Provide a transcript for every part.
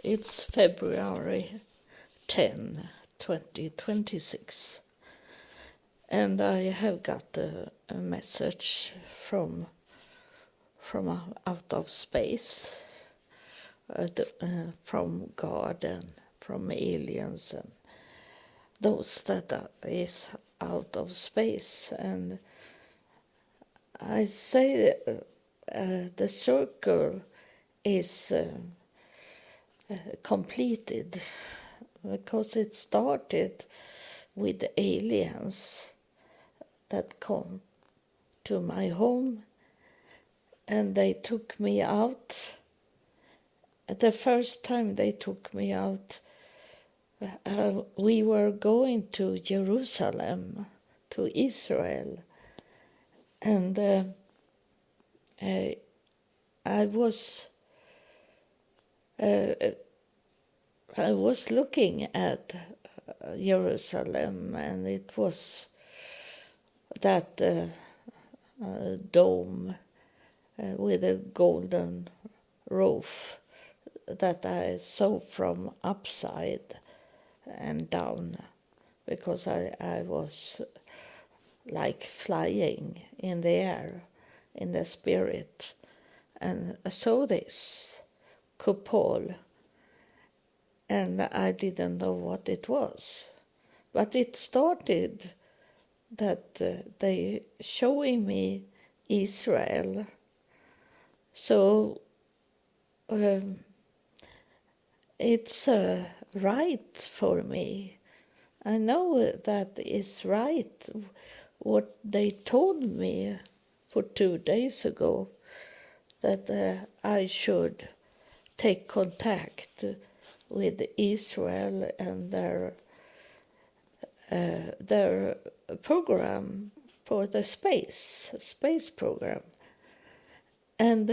It's February 10, 2026, and I have got a message from out of space, from God and from aliens and those that is out of space. And I say the circle is completed because it started with aliens that come to my home, and they took me out. The first time they took me out, we were going to Jerusalem, to Israel, and I was looking at Jerusalem, and it was that dome with a golden roof that I saw from upside and down, because I was like flying in the air in the spirit, and I saw this cupola, and I didn't know what it was. But it started that they showing me Israel. So it's right for me. I know that is right what they told me for 2 days ago, that I should take contact with Israel and their program for the space program, and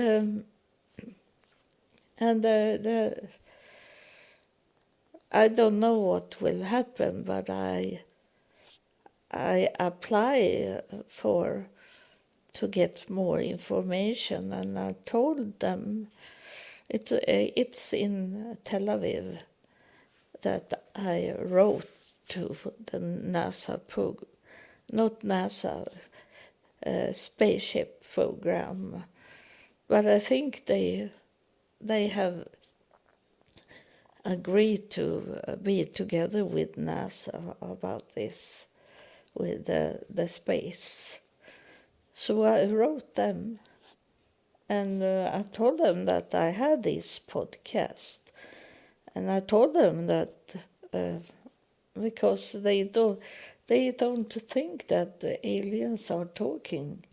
I don't know what will happen, but I apply to get more information, and I told them it's in Tel Aviv that I wrote to the NASA not NASA spaceship program, but I think they have agreed to be together with NASA about this, with the space. So I wrote them, and I told them that I had this podcast, and I told them that because they don't think that the aliens are talking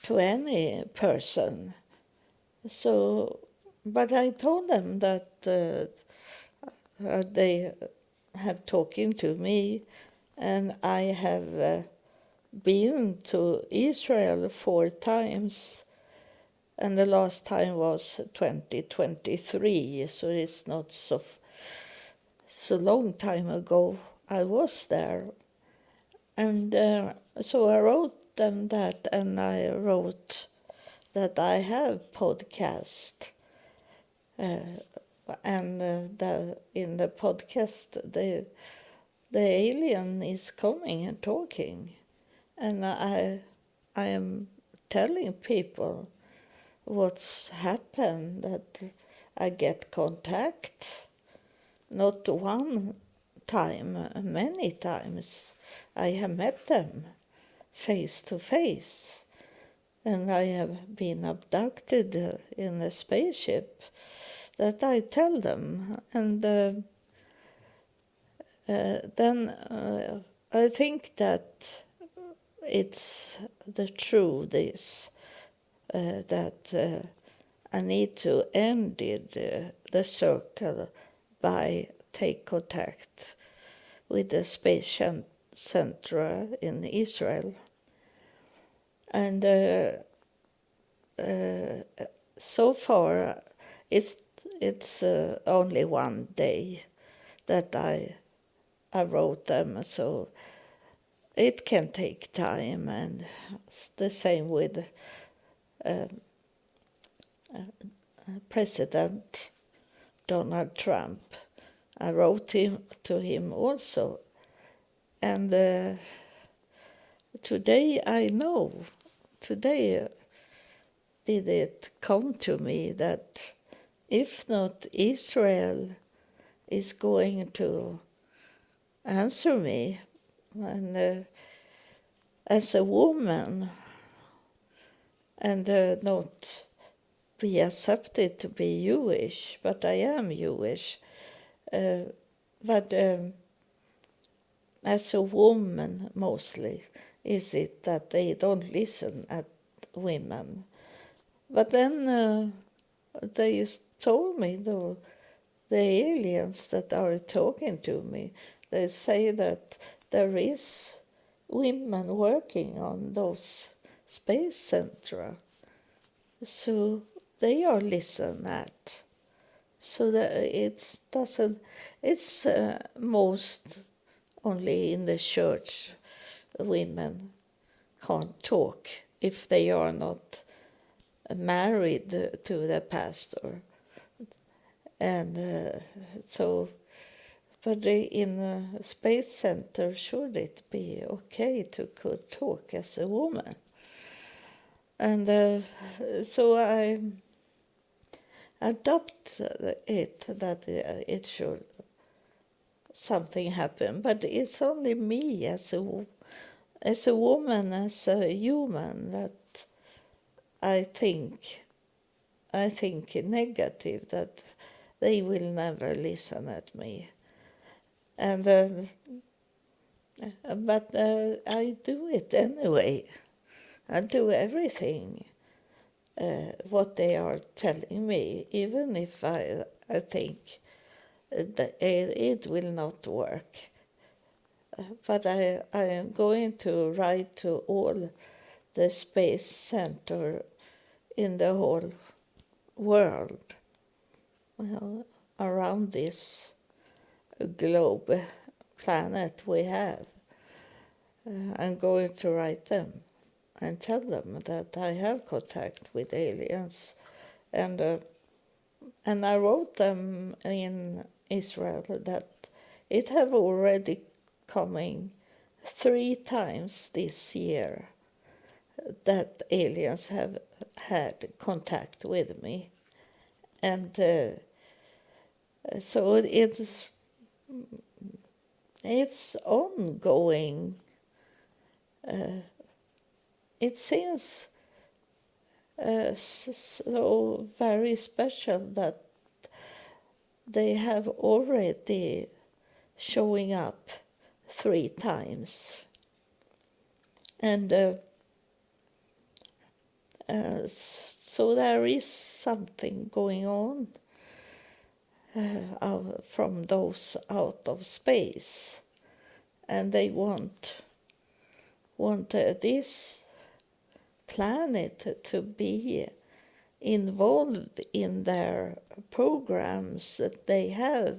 to any person. So, but I told them that they have talking to me, and I have been to Israel 4 times, and the last time was 2023, so it's not so long time ago I was there. And so I wrote them that, and I wrote that I have podcast, and in the podcast the alien is coming and talking, and I am telling people what's happened, that I get contact, not one time, many times. I have met them face to face, and I have been abducted in a spaceship, that I tell them. And then I think that it's the truth is that I need to end the circle by take contact with the space center in Israel. And so far it's only one day that I wrote them, so it can take time, and it's the same with President Donald Trump. I wrote to him also. And today I know, today did it come to me that if not Israel is going to answer me, and as a woman, and not be accepted to be Jewish, but I am Jewish, but as a woman mostly, is it that they don't listen at women. But then they told me, the aliens that are talking to me, they say that there is women working on those space centra. So they are listened at. So that it's most only in the church women can't talk if they are not married to the pastor. And but in a space center, should it be okay to could talk as a woman? And so I adopt it that it should something happen, but it's only me as a woman, as a human, that I think negative, that they will never listen at me. And but I do it anyway. I do everything what they are telling me, even if I think that it will not work. But I am going to write to all the space center in the whole world, around this globe planet we have. I'm going to write them and tell them that I have contact with aliens. And I wrote them in Israel that it have already coming 3 times this year that aliens have had contact with me. And so it's ongoing. It seems so very special that they have already showing up 3 times. And so there is something going on from those out of space, and they want this planet to be involved in their programs that they have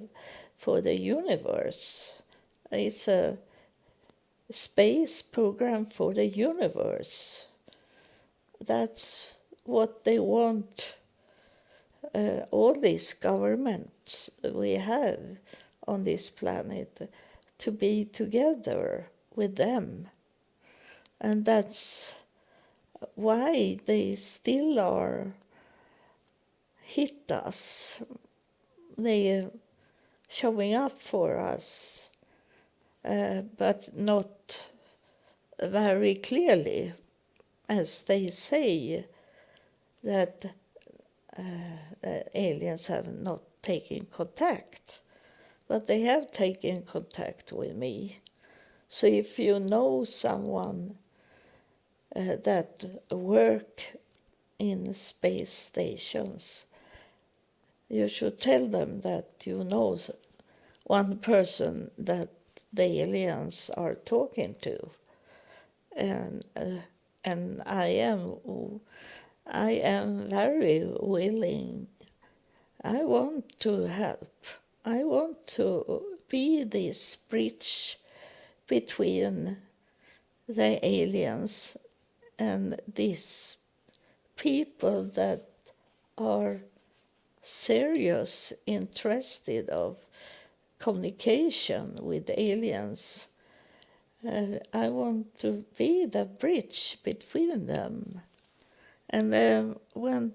for the universe. It's a space program for the universe. That's what they want all these governments we have on this planet to be together with them. And that's why they still are hit us. They showing up for us, but not very clearly, as they say that aliens have not taken contact. But they have taken contact with me. So if you know someone that work in space stations, you should tell them that you know one person that the aliens are talking to, and I am very willing. I want to help. I want to be this bridge between the aliens and these people that are serious interested of communication with aliens. I want to be the bridge between them. And when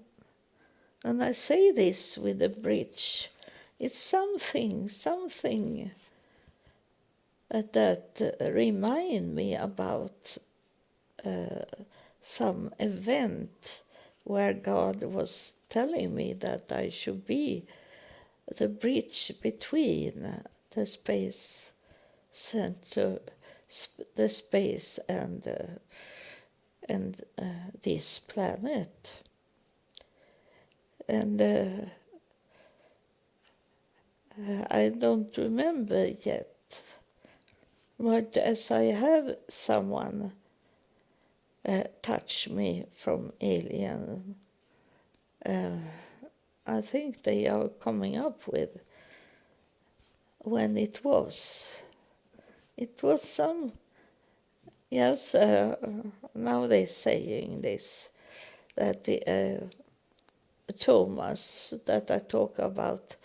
I say this with the bridge, it's something that remind me about some event where God was telling me that I should be the bridge between the space center, the space and this planet. And I don't remember yet, but as I have someone touch me from alien, I think they are coming up with when it was. It was some, yes, now they're saying this, that the Thomas that I talk about,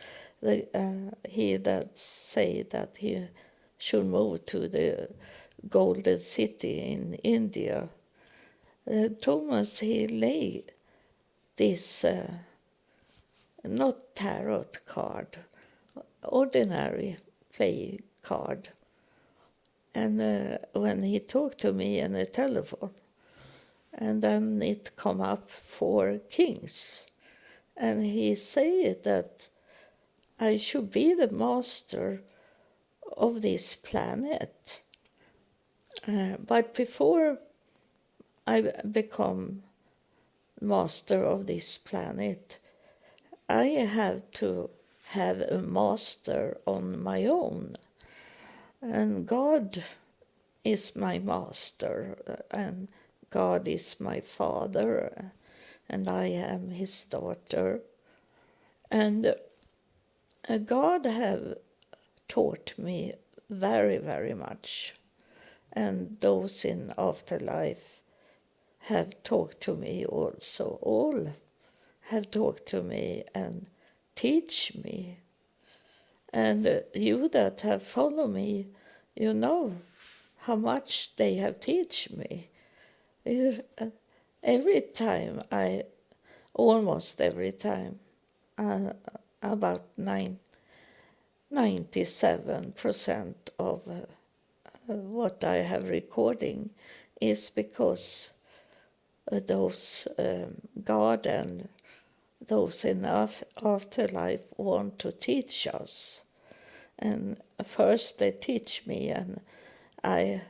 he that say that he should move to the Golden City in India. Thomas, he lay this, not tarot card, ordinary play card. And when he talked to me on the telephone, and then it come up 4 kings. And he said that I should be the master of this planet. But before I become master of this planet, I have to have a master on my own. And God is my master, and God is my father, and I am his daughter. And God have taught me very, very much. And those in afterlife have talked to me also. All have talked to me and teach me. And you that have followed me, you know how much they have teach me. Every time almost every time, about 97% of what I have recording is because those God and those in afterlife want to teach us. And first they teach me, and I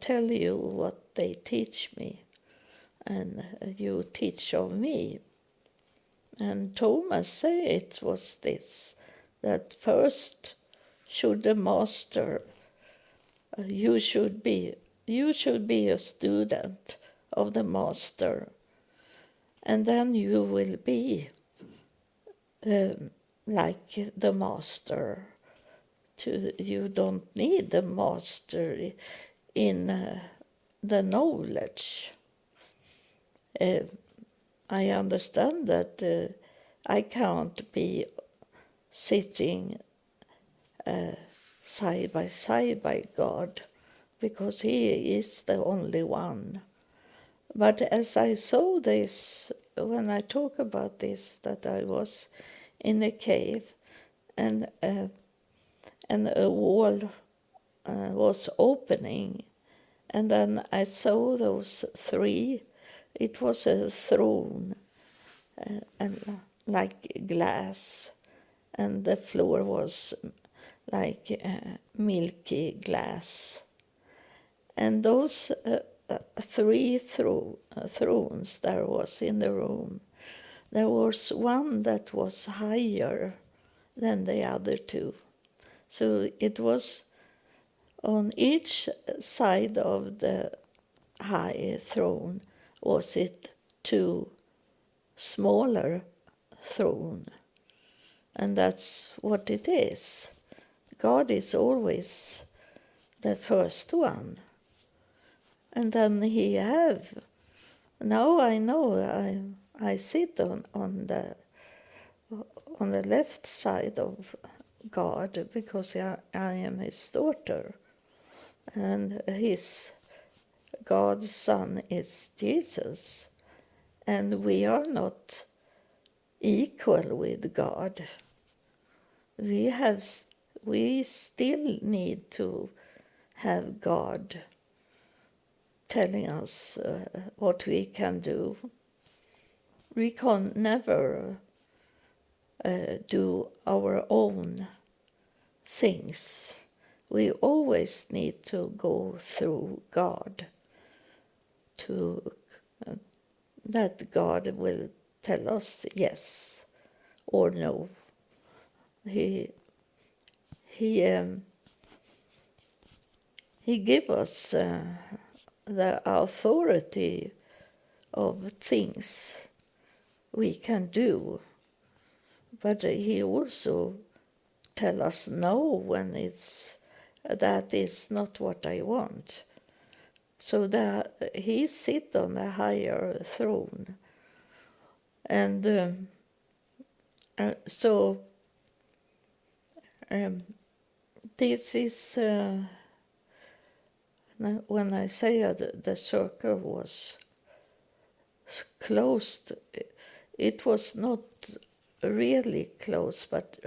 tell you what they teach me, and you teach of me. And Thomas said it was this, that first should the master, you should be a student of the master, and then you will be like the master. You don't need the master in the knowledge. I understand that I can't be sitting side by side by God, because he is the only one. But as I saw this, when I talk about this, that I was in a cave and a wall was opening, and then I saw those 3. It was a throne and like glass, and the floor was like milky glass. And those 3 thrones there was in the room, there was one that was higher than the other 2. So it was on each side of the high throne was it 2 smaller throne. And that's what it is. God is always the first one. And then he have, now I know I sit on the on the left side of God because I am his daughter, and his God's son is Jesus, and we are not equal with God. We still need to have God telling us what we can do. We can never do our own things. We always need to go through God, to that God will tell us yes or no. He give us the authority of things we can do, but he also tell us no when that is not what I want. So that he sit on a higher throne, and so this is when I say the circle was closed. It was not really closed, but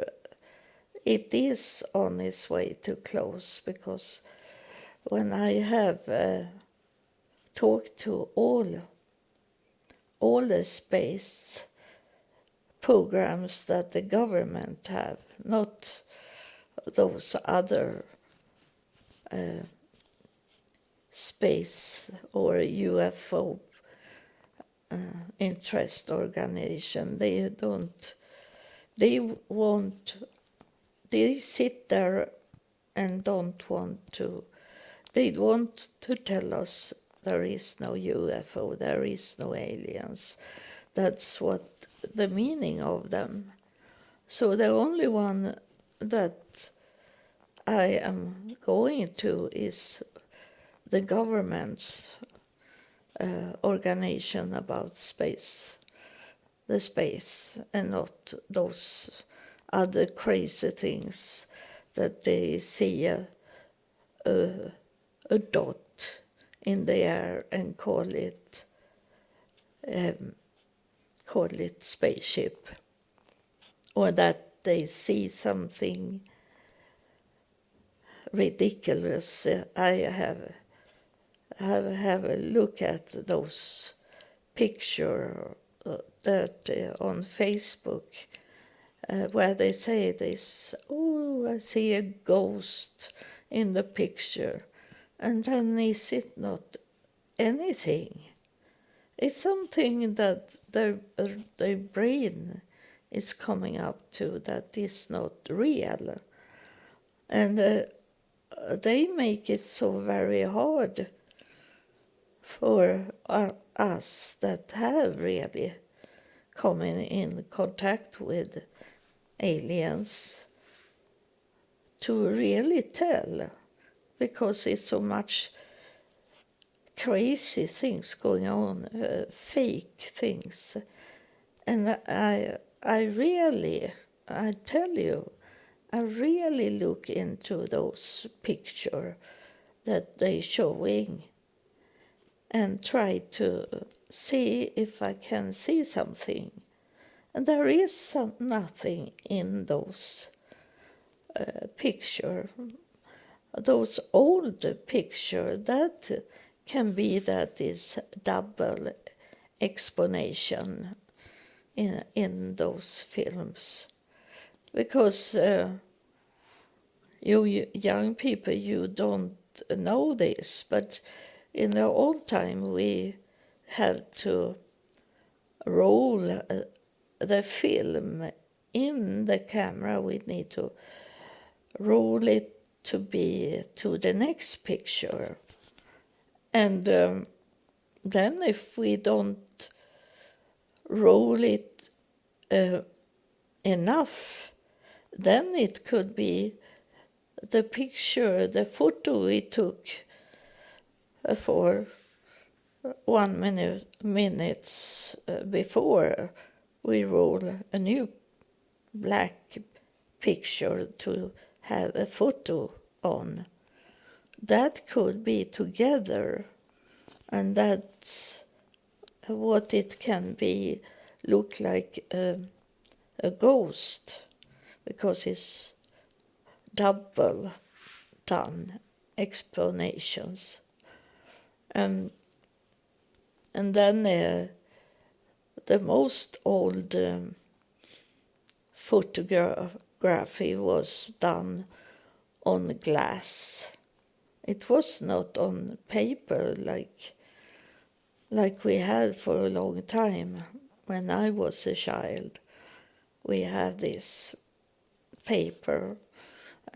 it is on its way to close, because when I have talked to all the space programs that the government have, not those other space or UFO interest organization, they sit there and don't want to. They want to tell us there is no UFO, there is no aliens. That's what the meaning of them. So the only one that I am going to is the government's organization about space, the space, and not those other crazy things that they see a dot in the air and call it spaceship, or that they see something ridiculous. I have a look at those pictures that on Facebook where they say this, oh, I see a ghost in the picture, and then is it not anything? It's something that their brain is coming up to that is not real. And they make it so very hard for us that have really come in contact with aliens to really tell, because it's so much crazy things going on, fake things. And I tell you, I really look into those pictures that they showing and try to see if I can see something. And there is nothing in those pictures. Those old pictures, that can be that is double explanation in those films. Because you young people, you don't know this, but in the old time we had to roll the film in the camera. We need to roll it to be to the next picture. And then if we don't roll it enough, then it could be the picture, the photo we took for 1 minute before we roll a new black picture to have a photo on. That could be together, and that's what it can be, look like a ghost, because it's double done explanations. And then the most old photography was done on glass. It was not on paper like we had for a long time. When I was a child, we had this paper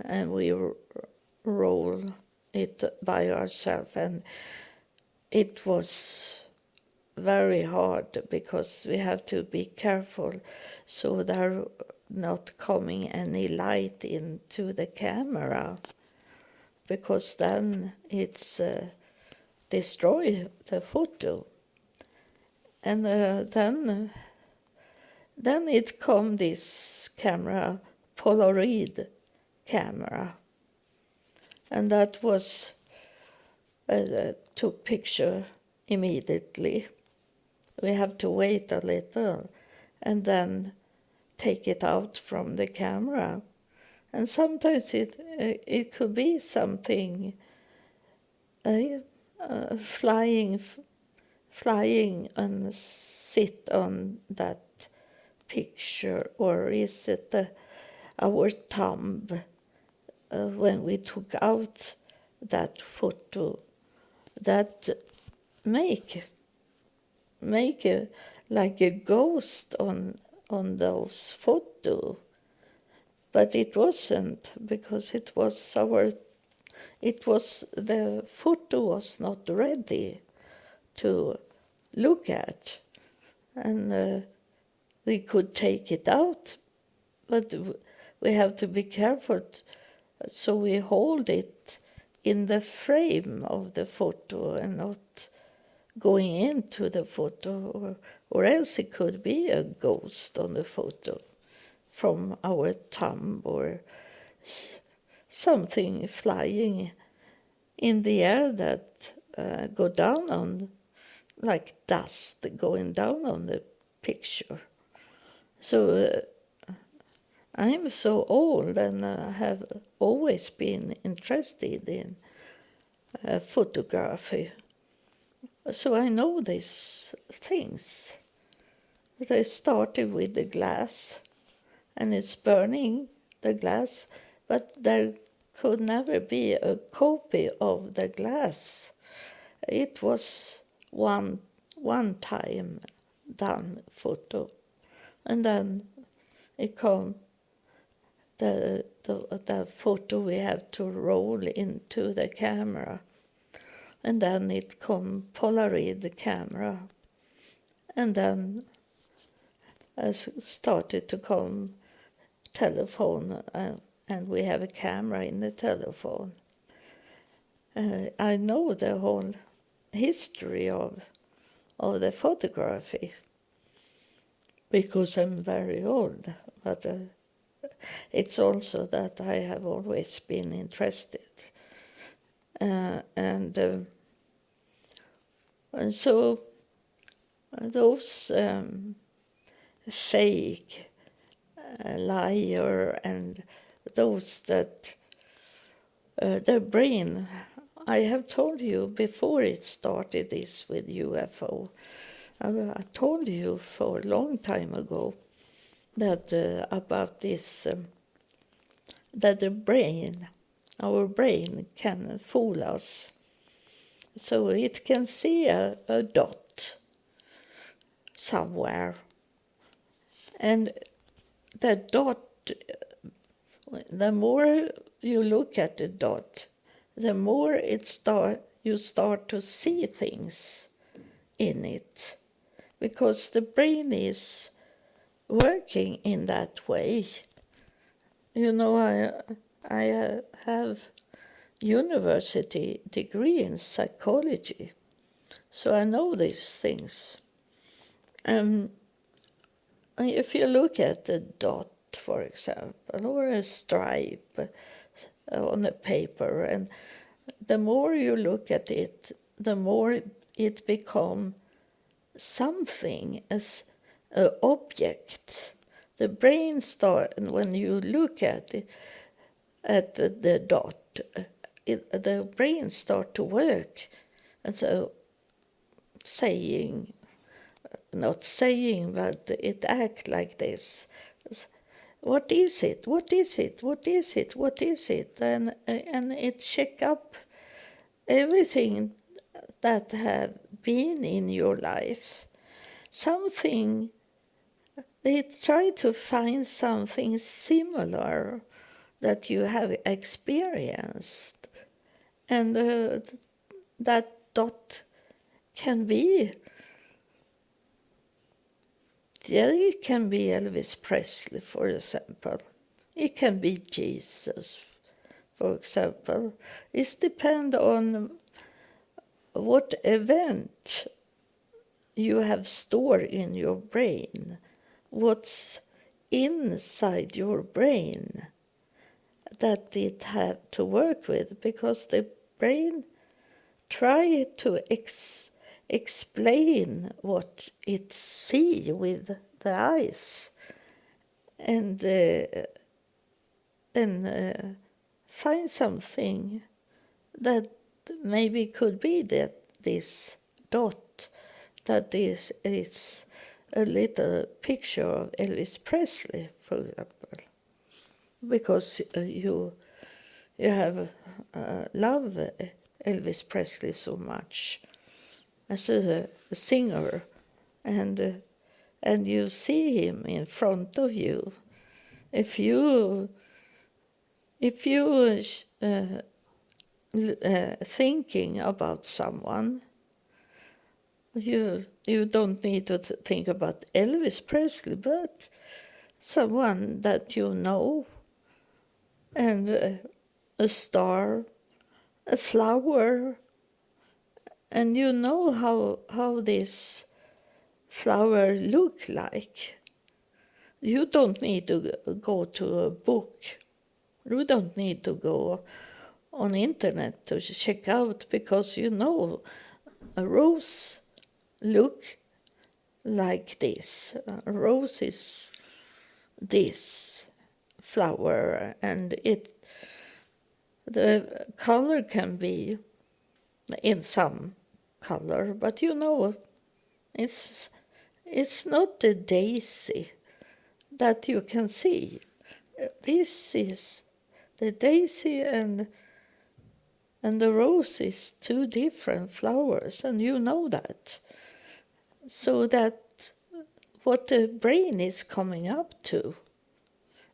and we roll it by ourselves, and it was very hard because we have to be careful so there not coming any light into the camera, because then it's destroy the photo. And then it come this camera, Polaroid camera, and that was took picture immediately. We have to wait a little and then take it out from the camera. And sometimes it could be something flying and sit on that picture, or is it our thumb when we took out that photo that make like a ghost on those photo. But it wasn't, because the photo was not ready to look at, and we could take it out, but we have to be careful, so we hold it in the frame of the photo and not going into the photo, or else it could be a ghost on the photo from our thumb, or something flying in the air that go down on, like dust going down on the picture. So I'm so old, and have always been interested in photography. So I know these things. They started with the glass, and it's burning the glass, but there could never be a copy of the glass. It was one time done photo, and then it come the photo we have to roll into the camera, and then it come Polaroid camera, and then started to come telephone, and we have a camera in the telephone. I know the whole history of the photography because I'm very old, but it's also that I have always been interested. And so those fake liar and those that their brain, I have told you before it started this with UFO, I told you for a long time ago that about this, that our brain can fool us. So it can see a dot somewhere, and the dot, the more you look at the dot, the more you start to see things in it, because the brain is working in that way. You know, I have university degree in psychology, so I know these things. If you look at the dot, for example, or a stripe on a paper, and the more you look at it, the more it becomes something, as an object. The brain when you look at it, at the dot, the brain start to work, and so not saying, but it act like this. What is it? What is it? What is it? What is it? And it check up everything that have been in your life. Something, they try to find something similar that you have experienced. And that dot can be, it can be Elvis Presley, for example. It can be Jesus, for example. It depends on what event you have stored in your brain, what's inside your brain that it have to work with, because the brain try to explain what it see with the eyes, and find something that maybe could be that this dot, that is a little picture of Elvis Presley, for example, because you have love Elvis Presley so much as a singer, and you see him in front of you. If you thinking about someone, you don't need to think about Elvis Presley, but someone that you know, and a star, a flower, and you know how this flower look like. You don't need to go to a book. You don't need to go on internet to check out, because you know a rose look like this. A rose is this flower, and the color can be in some color, but you know it's not a daisy that you can see. This is the daisy, and the rose is two different flowers, and you know that. So that what the brain is coming up to,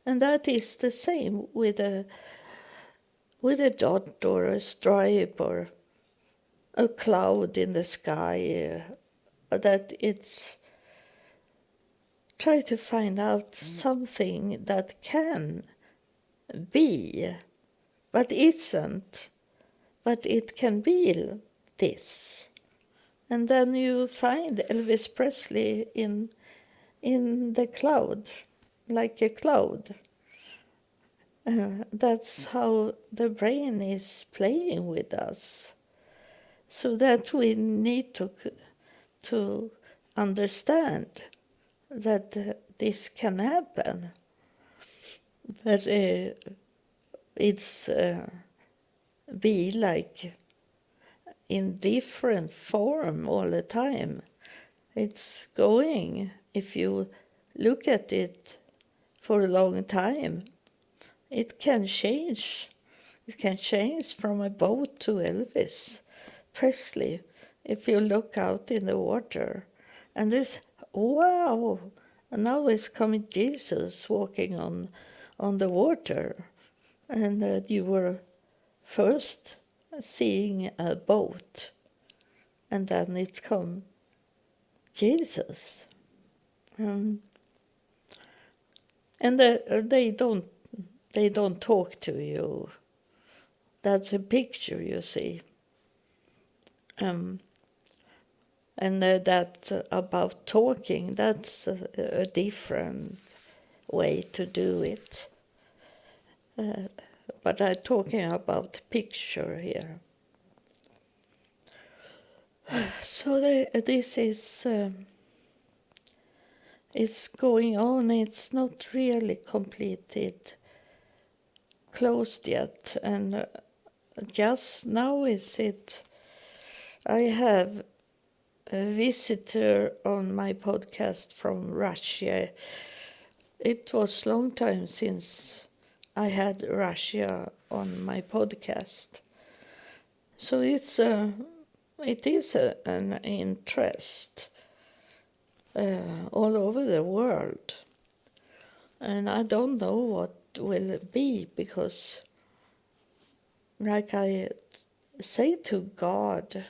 and that is the same with a dot or a stripe or a cloud in the sky, that it's try to find out something that can be, but isn't, but it can be this. And then you find Elvis Presley in the cloud, like a cloud. That's how the brain is playing with us. So that we need to understand that this can happen. But it's be like in different form all the time. It's going, if you look at it for a long time, it can change. It can change from a boat to Elvis Presley if you look out in the water. And this, wow, and now it's coming Jesus walking on the water. And you were first seeing a boat, and then it come Jesus. And they don't talk to you. That's a picture, you see. And that about talking, that's a different way to do it. But I'm talking about picture here. So this is it's going on. It's not really completed, closed yet, and just now is it. I have a visitor on my podcast from Russia. It was a long time since I had Russia on my podcast. So it is an interest all over the world. And I don't know what will it be, because like I say to God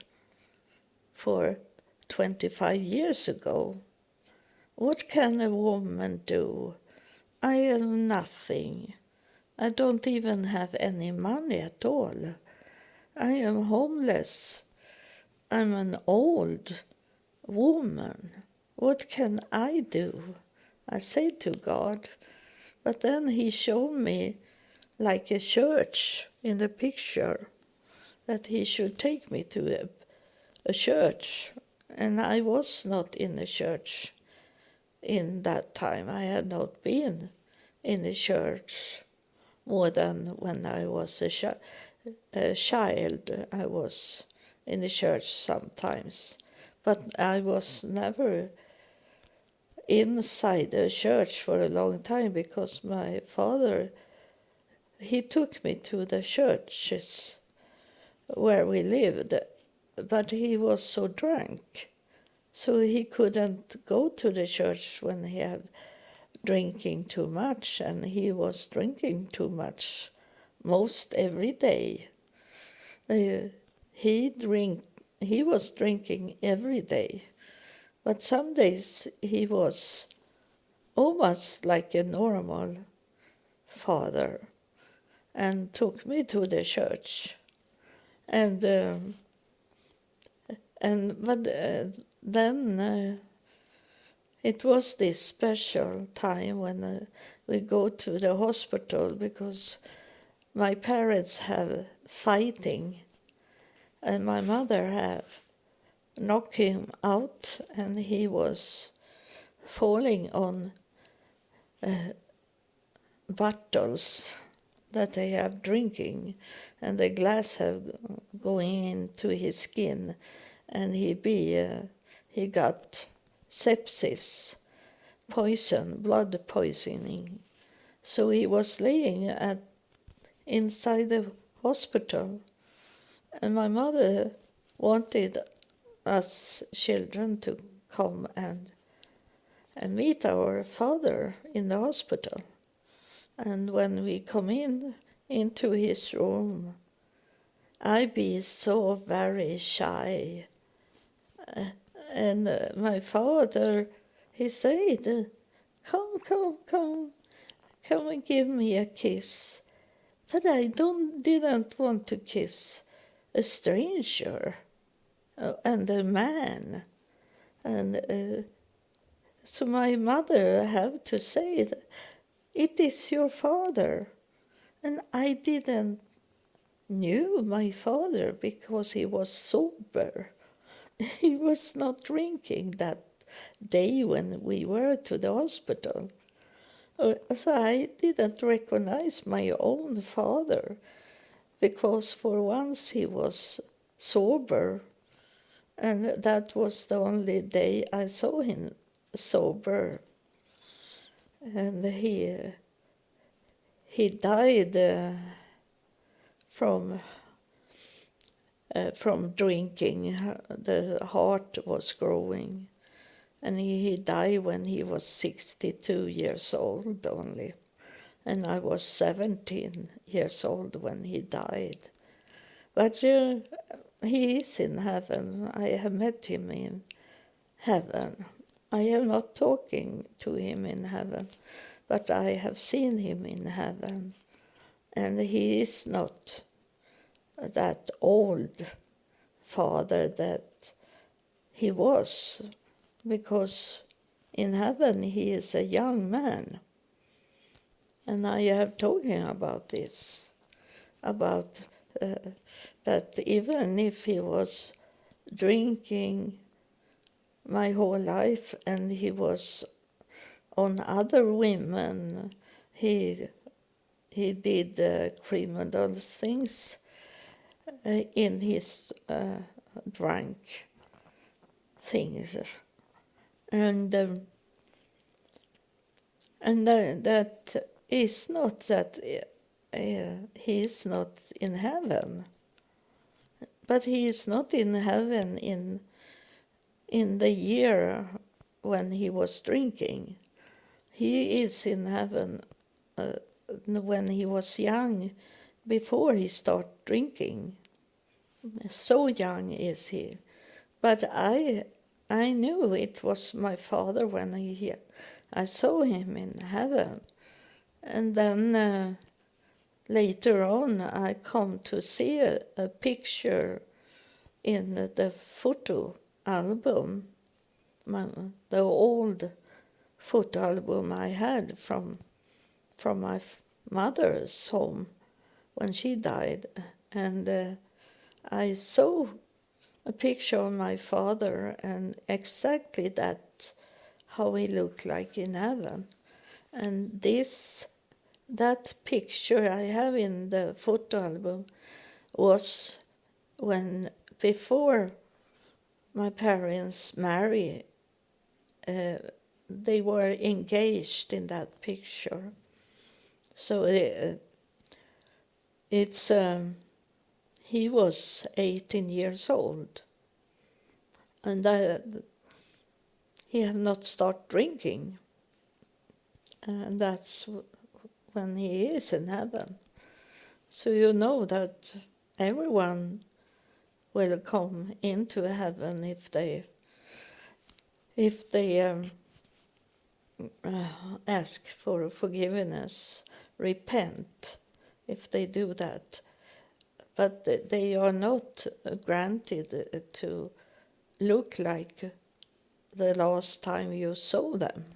for 25 years ago, what can a woman do? I am nothing. I don't even have any money at all. I am homeless. I'm an old woman. What can I do? I say to God. But then he showed me like a church in the picture, that he should take me to a church. And I was not in a church in that time. I had not been in a church more than when I was a child. I was in the church sometimes, but I was never inside a church for a long time, because my father, he took me to the churches where we lived, but he was so drunk, so he couldn't go to the church when he had drinking too much, and he was drinking too much most every day. He was drinking every day, but some days he was almost like a normal father, and took me to the church. Then it was this special time when we go to the hospital, because my parents have fighting, and my mother have knocked him out, and he was falling on bottles that they have drinking, and the glass have going into his skin, and he got sepsis, blood poisoning. So he was laying inside the hospital, and my mother wanted us children to come and meet our father in the hospital. And when we come into his room, I be so very shy. And my father, he said, come and give me a kiss. But I didn't want to kiss a stranger and a man. And so my mother had to say that, it is your father. And I didn't knew my father because he was sober. He was not drinking that day when we were to the hospital. So I didn't recognize my own father, because for once he was sober, and that was the only day I saw him sober. And he died from drinking. The heart was growing, and he died when he was 62 years old only, and I was 17 years old when he died. But he is in heaven. I have met him in heaven. I am not talking to him in heaven, but I have seen him in heaven. And he is not that old father that he was, because in heaven he is a young man. And I have talking about this, about that even if he was drinking my whole life and he was on other women, he did criminal things in his drunk things, and that is not that he is not in heaven, but he is not in heaven in the year when he was drinking. He is in heaven when he was young, before he started drinking. So young is he. But I knew it was my father when I saw him in heaven. And then later on I come to see a picture in the photo album, the old photo album I had from my mother's home when she died. And I saw a picture of my father, and exactly that how he looked like in heaven. And that picture I have in the photo album was when, before my parents married, they were engaged in that picture. So it's he was 18 years old, and he had not started drinking, and that's when he is in heaven. So you know that everyone will come into heaven if they ask for forgiveness, repent, if they do that. But they are not granted to look like the last time you saw them.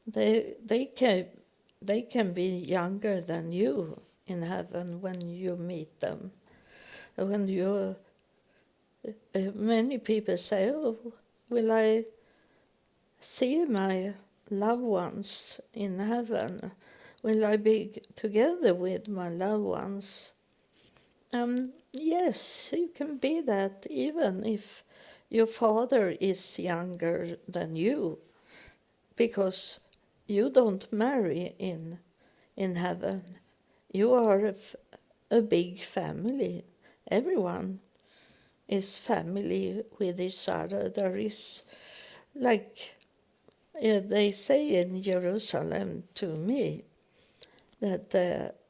They can be younger than you in heaven when you meet them. When you many people say, "Oh, will I see my loved ones in heaven? Will I be together with my loved ones?" Yes, you can be that even if your father is younger than you, because you don't marry in heaven. You are a big family. Everyone is family with each other. There is, like they say in Jerusalem to me, that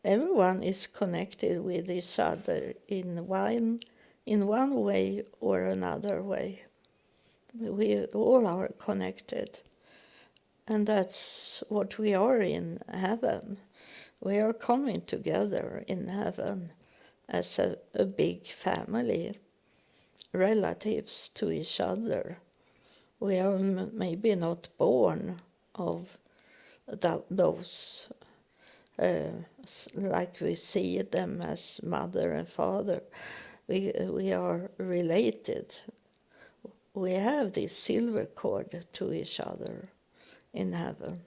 everyone is connected with each other in one way or another way. We all are connected. And that's what we are in heaven. We are coming together in heaven as a big family, relatives to each other. We are maybe not born of those like we see them as mother and father. We are related. We have this silver cord to each other in heaven.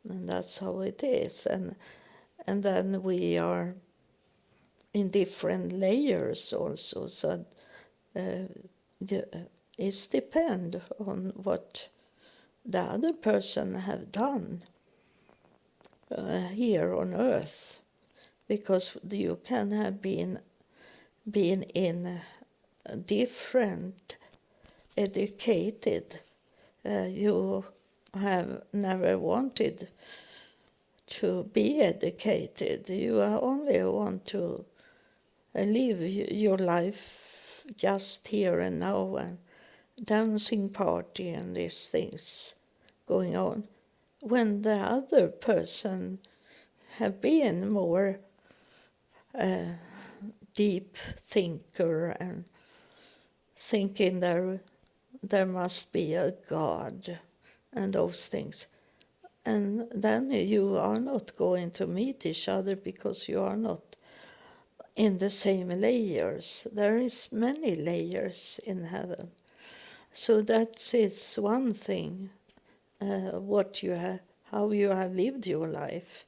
And that's how it is. And then we are in different layers also. So it depends on what the other person have done here on earth, because you can have been in different educated. You have never wanted to be educated. You only want to live your life just here and now, and dancing party and these things going on, when the other person have been more deep thinker and thinking there must be a God and those things. And then you are not going to meet each other because you are not in the same layers. There is many layers in heaven. So that is one thing, what you have, how you have lived your life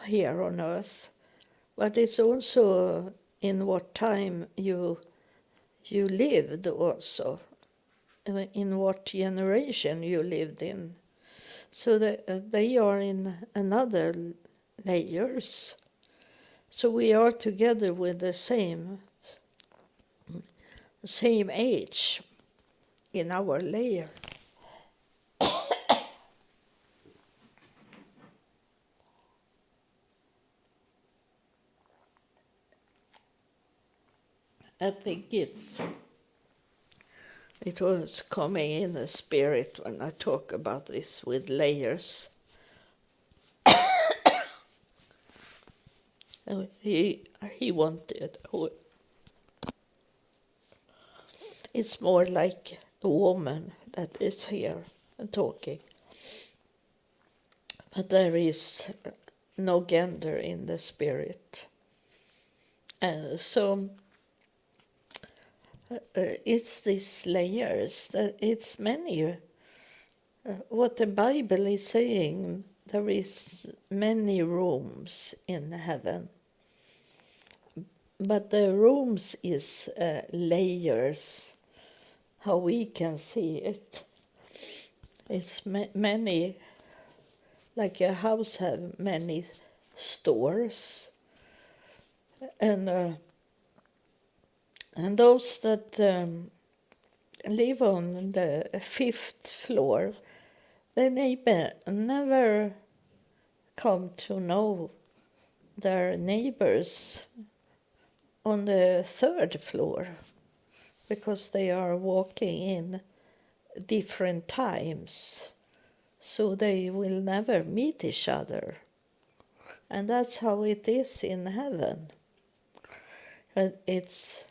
here on earth. But it's also in what time you lived also, in what generation you lived in. So they are in another layers. So we are together with the same age in our layer. I think it was coming in the spirit when I talk about this with layers. He wanted. It's more like a woman that is here and talking. But there is no gender in the spirit. So it's these layers, that it's many. What the Bible is saying, there is many rooms in heaven. But the rooms is layers, how we can see it. It's many, like a house have many stores. And those that live on the 5th floor, they never come to know their neighbors on the 3rd floor, because they are walking in different times, so they will never meet each other. And that's how it is in heaven. And it's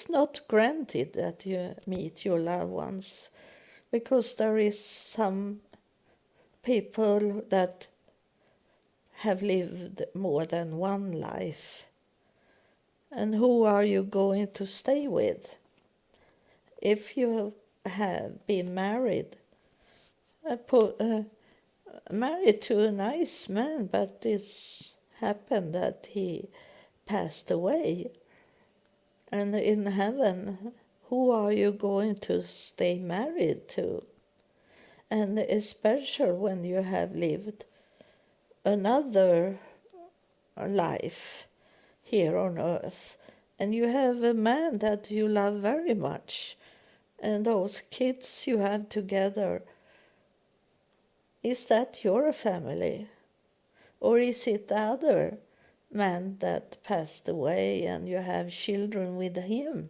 not granted that you meet your loved ones, because there is some people that have lived more than one life. And who are you going to stay with? If you have been married, married to a nice man, but it's happened that he passed away. And in heaven, who are you going to stay married to? And especially when you have lived another life here on earth, and you have a man that you love very much, and those kids you have together, is that your family? Or is it the other man that passed away and you have children with him?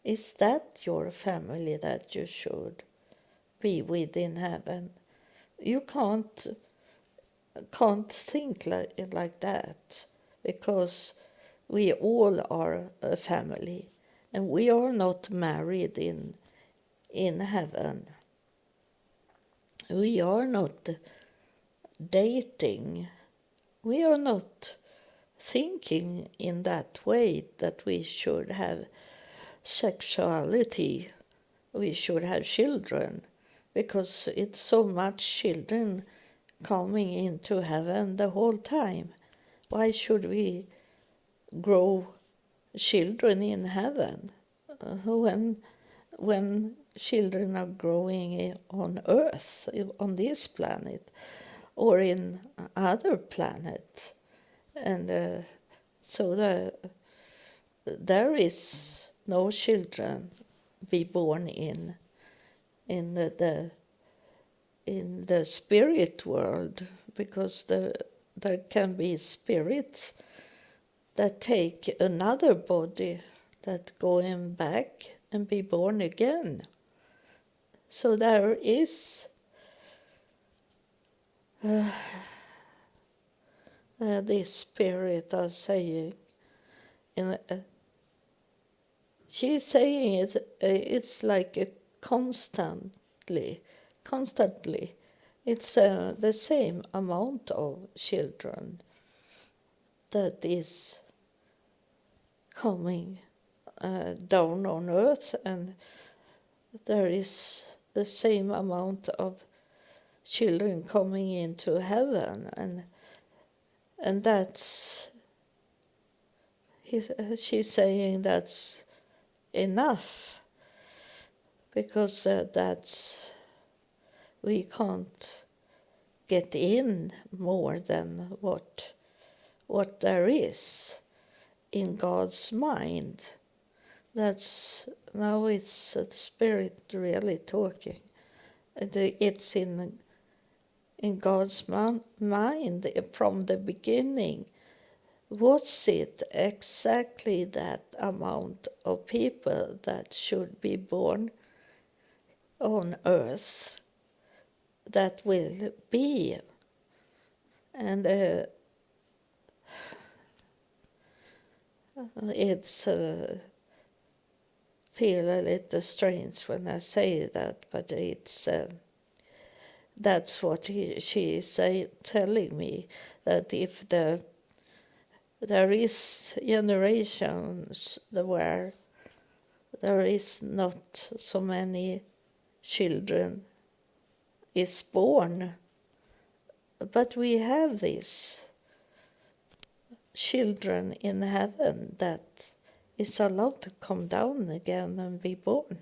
Is that your family that you should be with in heaven? You can't think like that, because we all are a family, and we are not married in heaven. We are not dating. We are not thinking in that way that we should have sexuality, we should have children, because it's so much children coming into heaven the whole time. Why should we grow children in heaven when children are growing on earth, on this planet, or in other planet? And so there is no children be born in the spirit world, because there can be spirits that take another body, that going back and be born again. So there is this spirit are saying, she's saying it's like a constantly. it's the same amount of children that is coming down on earth, and there is the same amount of children coming into heaven, and that's she's saying that's enough, because that's we can't get in more than what there is in God's mind. That's now it's the Spirit really talking. It's in God's mind from the beginning. Was it exactly that amount of people that should be born on earth that will be? And it's feel a little strange when I say that, but it's that's what she is telling me, that if there is generations where there is not so many children is born, but we have these children in heaven that is allowed to come down again and be born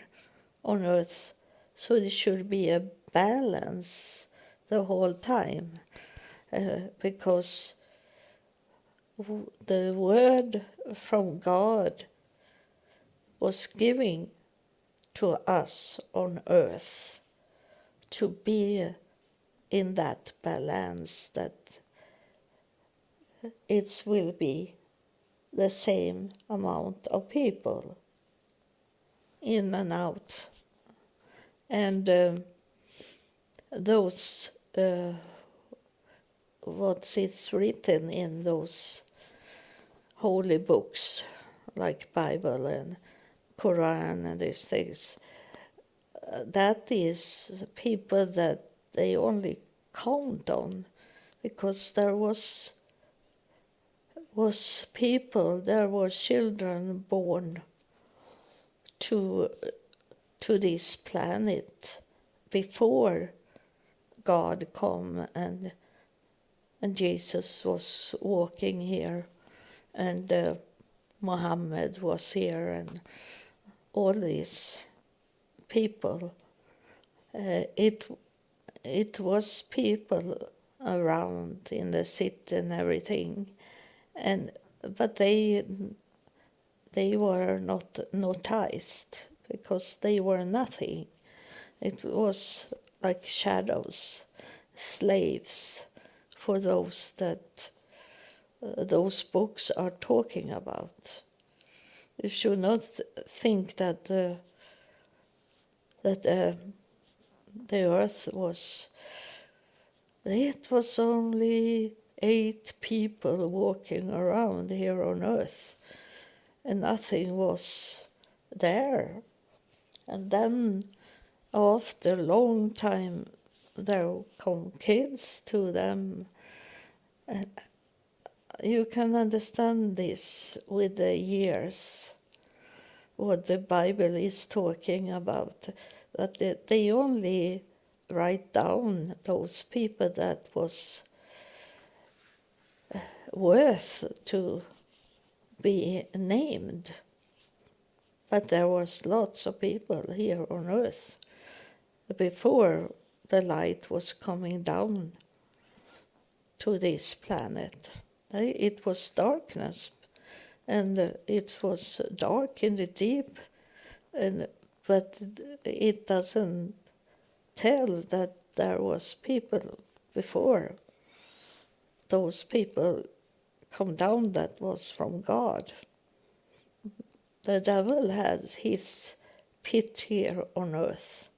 on earth. So there should be a balance the whole time, because the word from God was given to us on earth to be in that balance, that it will be the same amount of people in and out. And those what is written in those holy books like Bible and Quran and these things, that is people that they only count on, because there was people, there were children born to this planet before God come, and Jesus was walking here, and Muhammad was here, and all these people. It was people around in the city and everything, but they were not noticed because they were nothing. It was like shadows, slaves for those that those books are talking about. You should not think that the earth was. It was only 8 people walking around here on earth, and nothing was there. And then, after a long time, there come kids to them. And you can understand this with the years, what the Bible is talking about. But they only write down those people that was worth to be named. But there was lots of people here on earth before the light was coming down to this planet. It was darkness, and it was dark in the deep, but it doesn't tell that there was people before those people come down that was from God. The devil has his pit here on earth,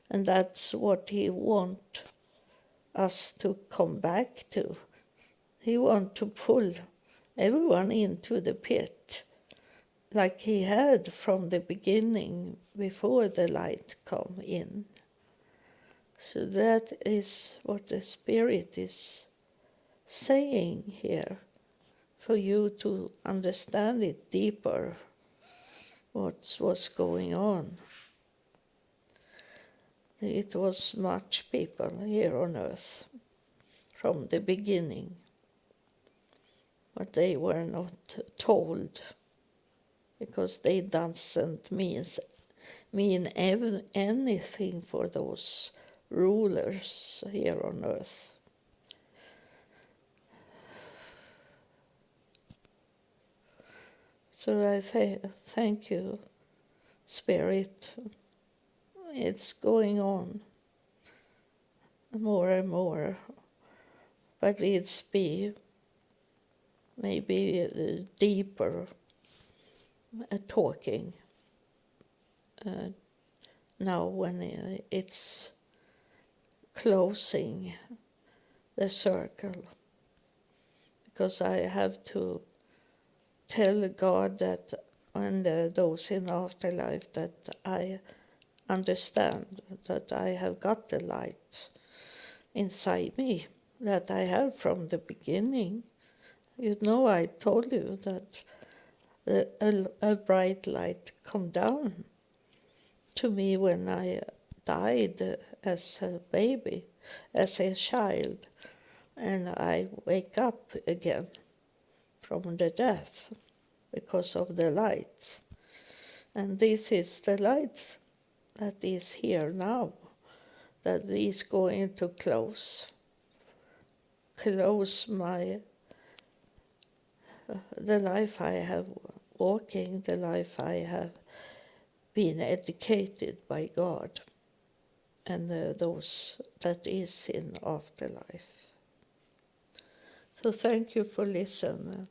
and that's what he wants us to come back to. He wants to pull everyone into the pit, like he had from the beginning before the light come in. So that is what the Spirit is saying here, for you to understand it deeper, what's going on. It was much people here on earth from the beginning, but they were not told, because they doesn't mean anything for those rulers here on earth. So I thank you, Spirit. It's going on more and more, but it's be maybe deeper talking now when it's closing the circle, because I have to tell God that, and those in afterlife, that I understand that I have got the light inside me that I have from the beginning. You know, I told you that a bright light come down to me when I died as a baby, as a child, and I wake up again from the death because of the light. And this is the light that is here now, that is going to close my the life I have walking, the life I have been educated by God, and those that is in afterlife. So thank you for listening.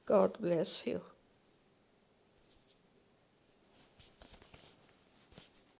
God bless you.